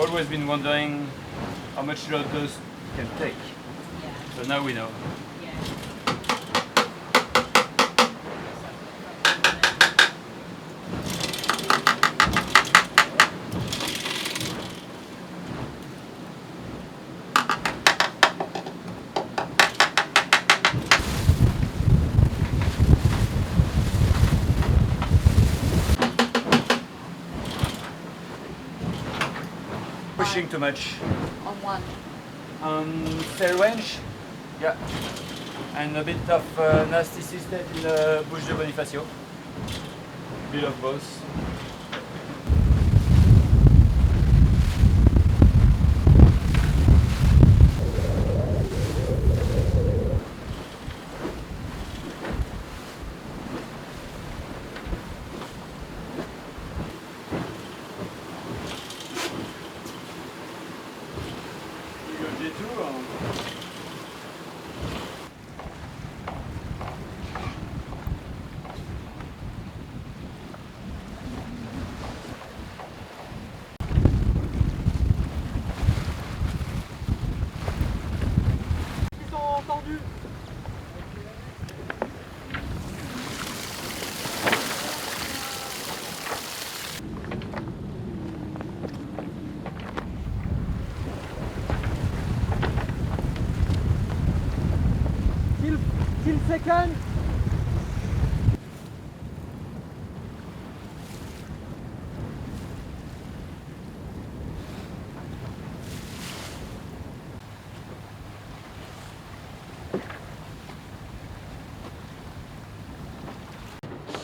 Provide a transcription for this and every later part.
always been wondering how much load those can take. So now we know. Pushing too much. On one. Sail range, yeah, and a bit of nasty system in the Bush de Bonifacio. Bit of both. Till second.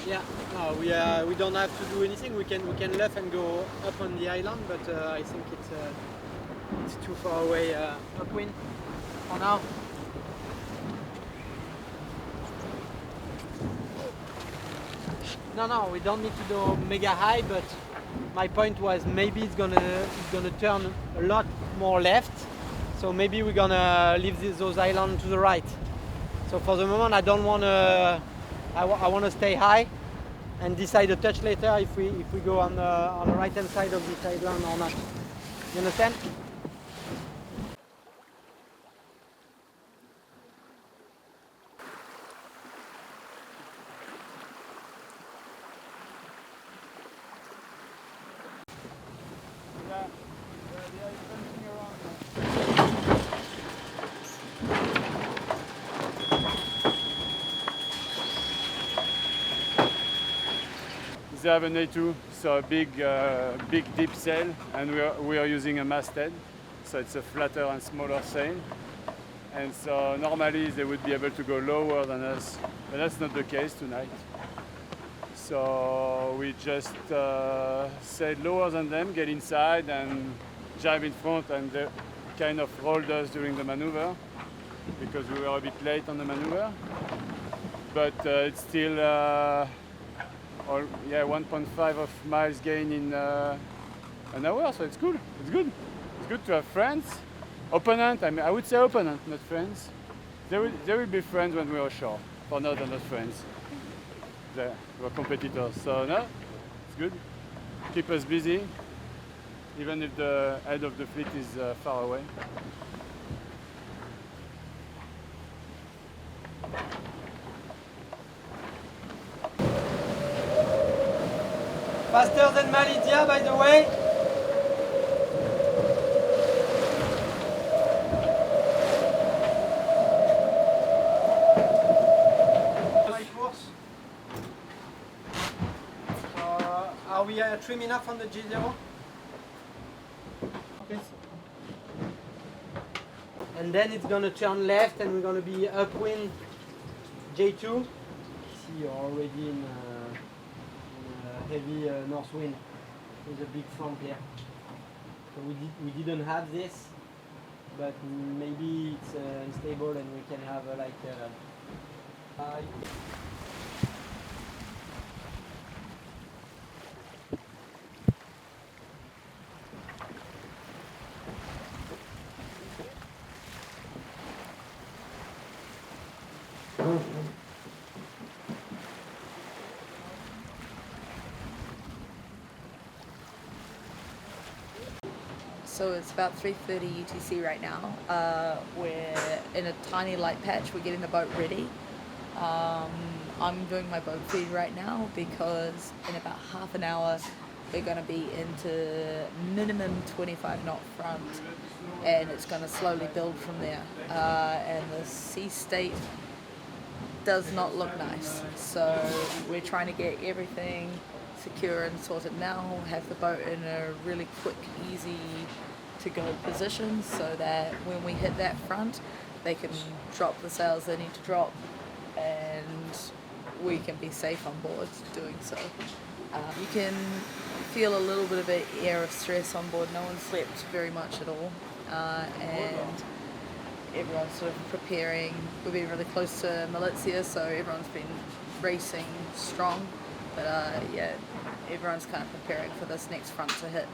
Yeah, no, we don't have to do anything. We can left and go up on the island, but I think it's too far away upwind for now. No, we don't need to go mega high, but my point was maybe it's gonna turn a lot more left. So maybe we're gonna leave those islands to the right. So for the moment, I don't wanna. I wanna stay high and decide to touch later if we go on the right hand side of this island or not. You understand? They have an A2, so a big deep sail, and we are using a masthead, so it's a flatter and smaller sail. And so normally they would be able to go lower than us, but that's not the case tonight. So we just sail lower than them, get inside and jibe in front, and they kind of rolled us during the maneuver because we were a bit late on the maneuver. But it's still 1.5 of miles gain in an hour, so it's good. It's good. It's good to have friends. Opponent, I would say opponent, not friends. There will be friends when we are ashore, for now they're not friends. We're competitors, so no, it's good. Keep us busy, even if the head of the fleet is far away. Faster than Malidia, by the way. Are we trim enough on the G0? Okay. And then it's going to turn left and we're going to be upwind J2. See, you're already in heavy north wind with a big front here. So we didn't have this, but maybe it's unstable and we can have So it's about 3:30 UTC right now. We're in a tiny light patch. We're getting the boat ready. I'm doing my boat feed right now because in about half an hour we're going to be into minimum 25 knot front, and it's going to slowly build from there. And the sea state does not look nice, so we're trying to get everything secure and sorted now, have the boat in a really quick, easy to go position so that when we hit that front they can drop the sails they need to drop and we can be safe on board doing so. You can feel a little bit of an air of stress on board. No one slept very much at all, and everyone's sort of preparing. We've been really close to Malizia, so everyone's been racing strong. But yeah, everyone's kind of preparing for this next front to hit.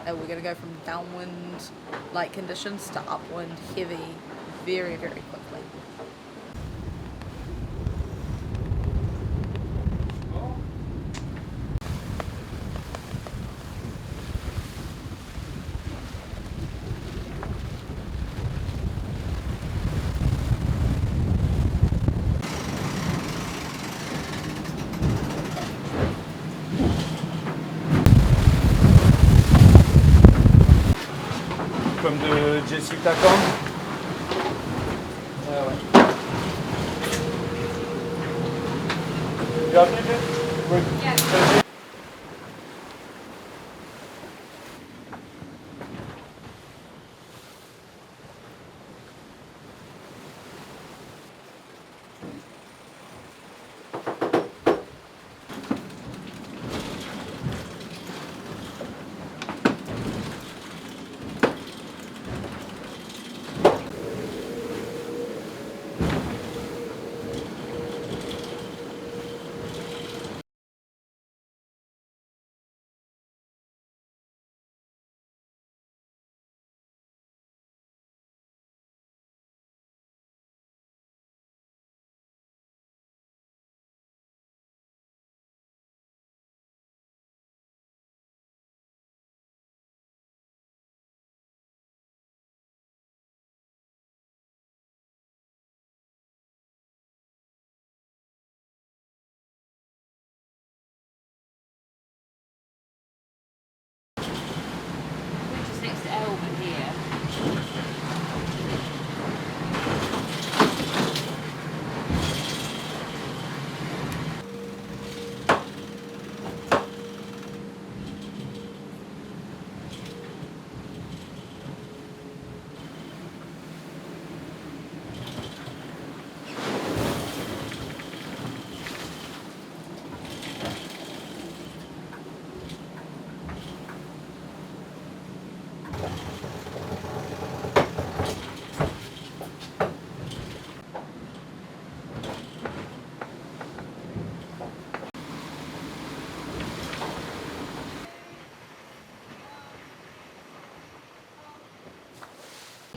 And we're going to go from downwind light conditions to upwind heavy very, very quickly. Comme de Jessie Tacan. Ouais. You happy with it? Good. Yeah. Next to Elba here.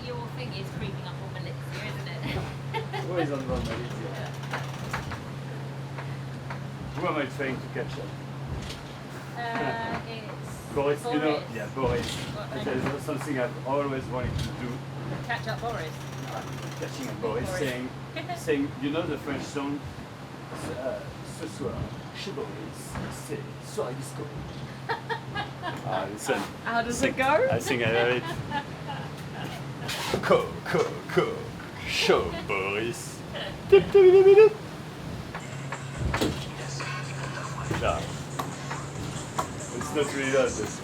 Your thing is creeping up on Malizia, isn't it? Always on Malizia. Who am I trying to catch up? It's Boris, you know? Boris. Yeah, Boris. What, There's something I've always wanted to do. catch up Boris. Catching a Boris, Boris. saying, you know the French song? Ce soir, chez Boris, c'est soirée disco. Listen. How does it go? I think I have it. Co, show Boris. Yeah. It's not really that. This.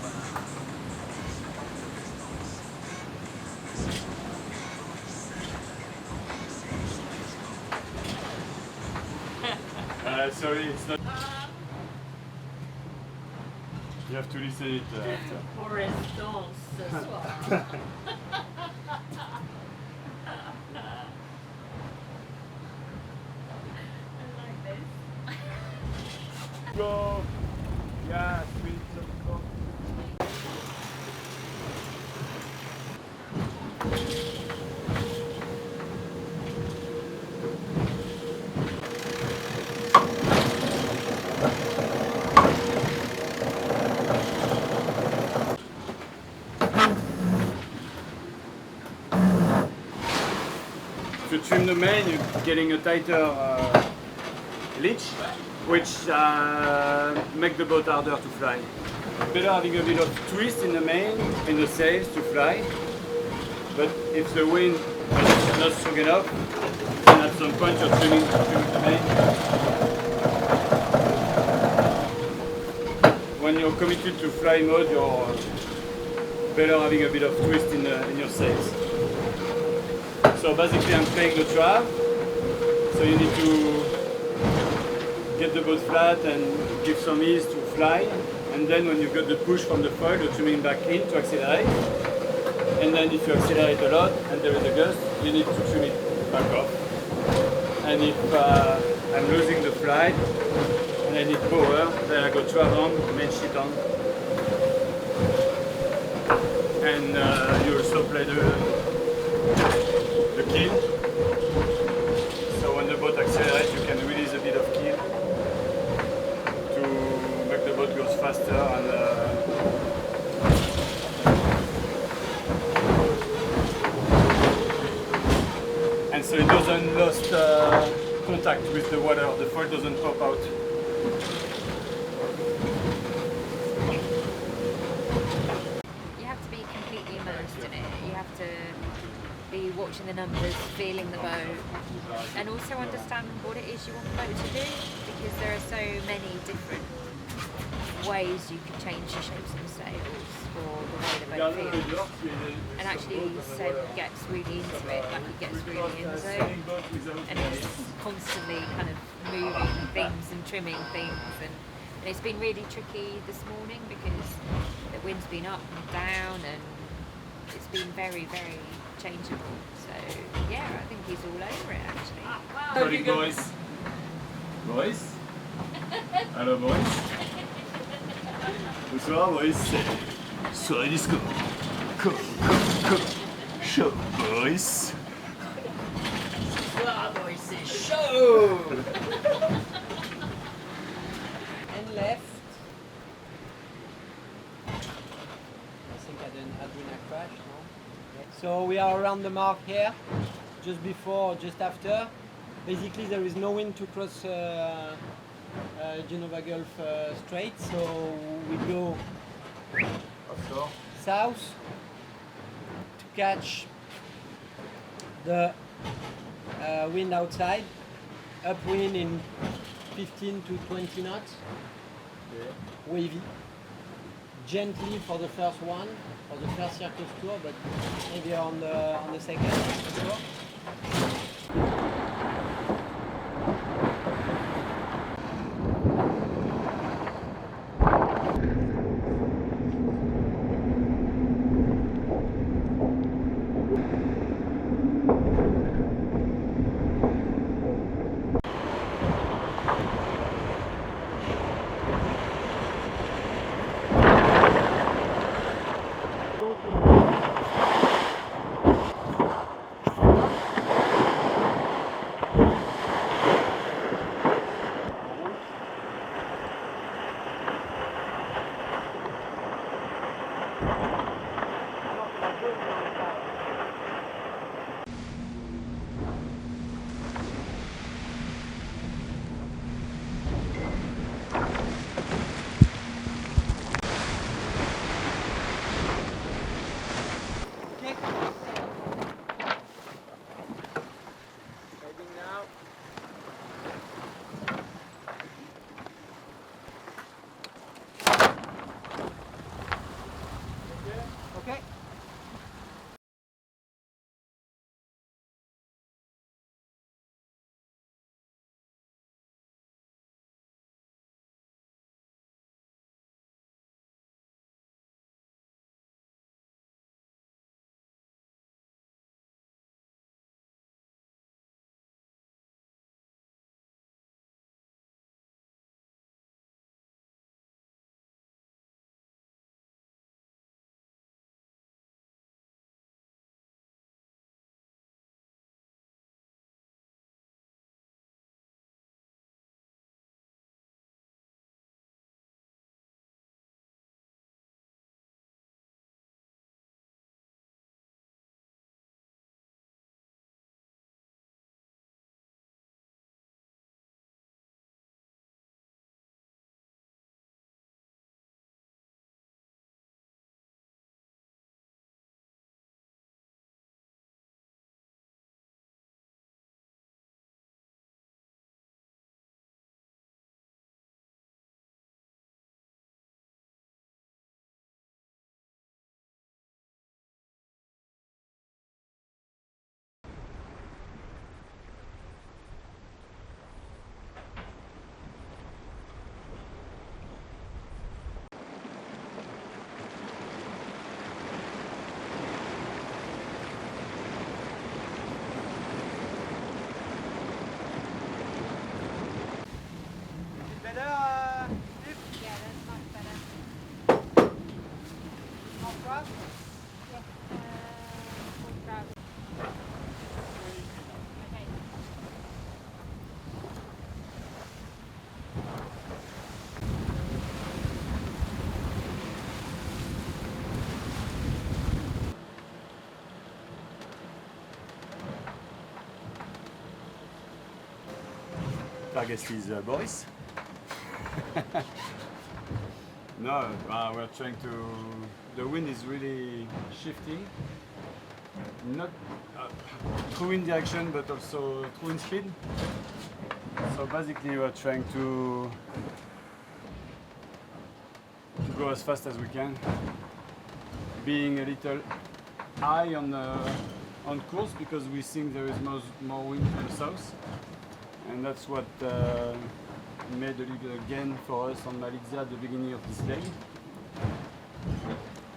Sorry, it's not. You have to listen it after. Boris danse ce soir. Go! Yeah, sweet. Go. trim the main, you're getting a tighter leech, which make the boat harder to fly. Better having a bit of twist in the main, in the sails to fly. But if the wind is not strong enough, then at some point you're trimming the main. When you're committed to fly mode, you're better having a bit of twist in your sails. So basically I'm playing the trav, so you need to get the boat flat and give some ease to fly, and then when you've got the push from the foil, you're trimming back in to accelerate, and then if you accelerate a lot and there is a gust, you need to trim it back off. And if I'm losing the flight and I need power, then I go trav on, main sheet on, and you also play the keel. So when the boat accelerates, you can release a bit of keel to make the boat goes faster and so it doesn't lose contact with the water. The foil doesn't pop out. You have to be completely immersed in it. You have to be watching the numbers, feeling the boat, and also understand what it is you want the boat to do, because there are so many different ways you can change the shapes of the sails or the way the boat feels. And actually Seb gets really into it, like he gets really in the zone, and he's constantly kind of moving things and trimming things, and it's been really tricky this morning because the wind's been up and down and it's been very, very changeable. So yeah, I think he's all over it actually. Sorry, boys. Boys? Hello, boys. Bonsoir, boys. Soirée disco. Come. Show, boys. Ah, boys, c'est chaud! And left. I think I didn't crash, no? So we are around the mark here, just before, just after. Basically there is no wind to cross Genova Gulf Strait, so we go south to catch the wind outside, upwind in 15 to 20 knots, wavy, gently for the first one, for the first circus tour, but maybe on the second tour. Target is Boris. No, we're trying to. The wind is really shifting, not through wind direction, but also through wind speed. So basically, we're trying to go as fast as we can, being a little high on course because we think there is more wind from the south, and that's what made a little gain for us on Malizia at the beginning of this leg.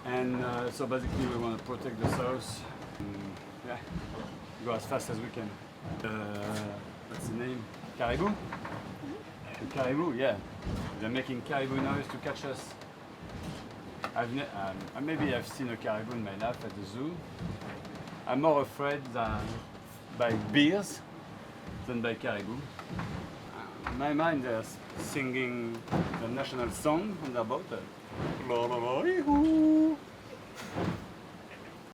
And so basically we want to protect the south, yeah, go as fast as we can. What's the name? Caribou? The caribou, yeah. They're making caribou noise to catch us. Maybe I've seen a caribou in my life at the zoo. I'm more afraid by bears than by caribou. In my mind, they're singing the national song on their boat.